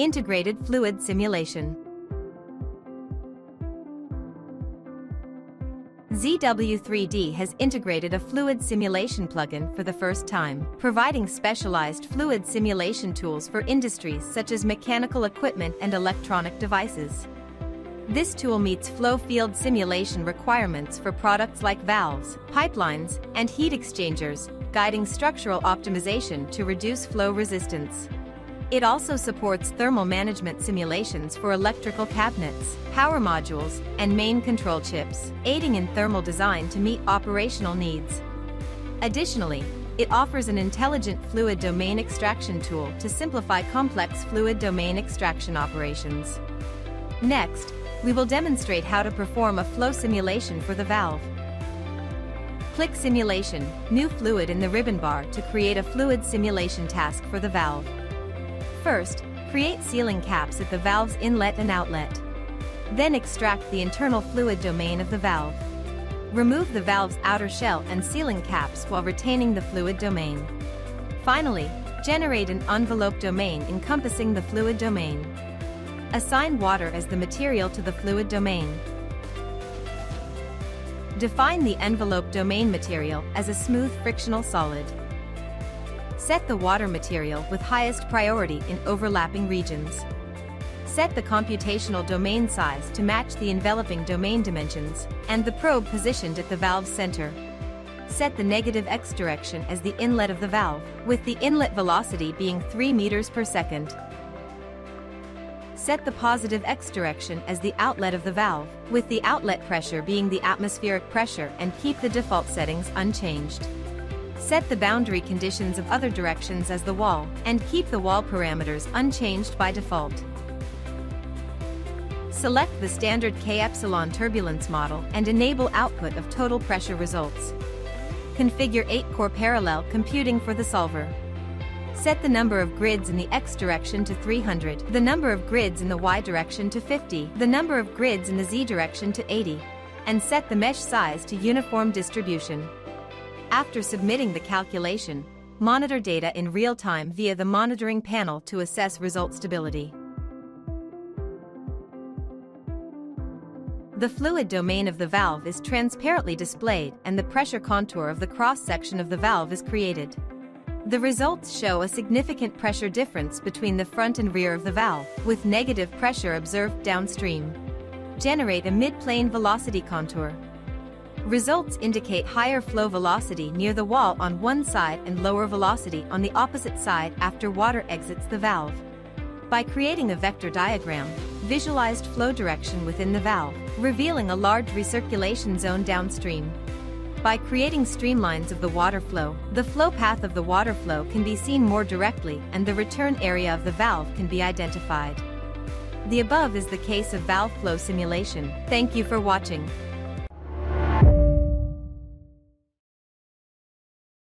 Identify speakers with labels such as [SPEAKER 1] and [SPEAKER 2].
[SPEAKER 1] Integrated fluid simulation. ZW3D has integrated a fluid simulation plugin for the first time, providing specialized fluid simulation tools for industries such as mechanical equipment and electronic devices. This tool meets flow field simulation requirements for products like valves, pipelines, and heat exchangers, guiding structural optimization to reduce flow resistance. It also supports thermal management simulations for electrical cabinets, power modules, and main control chips, aiding in thermal design to meet operational needs. Additionally, it offers an intelligent fluid domain extraction tool to simplify complex fluid domain extraction operations. Next, we will demonstrate how to perform a flow simulation for the valve. Click Simulation, New Fluid in the ribbon bar to create a fluid simulation task for the valve. First, create sealing caps at the valve's inlet and outlet. Then extract the internal fluid domain of the valve. Remove the valve's outer shell and sealing caps while retaining the fluid domain. Finally, generate an envelope domain encompassing the fluid domain. Assign water as the material to the fluid domain. Define the envelope domain material as a smooth frictional solid. Set the water material with highest priority in overlapping regions. Set the computational domain size to match the enveloping domain dimensions, and the probe positioned at the valve's center. Set the negative x direction as the inlet of the valve, with the inlet velocity being 3 meters per second. Set the positive x direction as the outlet of the valve, with the outlet pressure being the atmospheric pressure, and keep the default settings unchanged. Set the boundary conditions of other directions as the wall, and keep the wall parameters unchanged by default. Select the standard K-epsilon turbulence model and enable output of total pressure results. Configure 8-core parallel computing for the solver. Set the number of grids in the x direction to 300, the number of grids in the y direction to 50, the number of grids in the z direction to 80, and set the mesh size to uniform distribution. After submitting the calculation, monitor data in real time via the monitoring panel to assess result stability. The fluid domain of the valve is transparently displayed and the pressure contour of the cross-section of the valve is created. The results show a significant pressure difference between the front and rear of the valve, with negative pressure observed downstream. Generate a mid-plane velocity contour. Results indicate higher flow velocity near the wall on one side and lower velocity on the opposite side after water exits the valve. By creating a vector diagram, visualized flow direction within the valve, revealing a large recirculation zone downstream. By creating streamlines of the water flow, the flow path of the water flow can be seen more directly and the return area of the valve can be identified. The above is the case of valve flow simulation. Thank you for watching.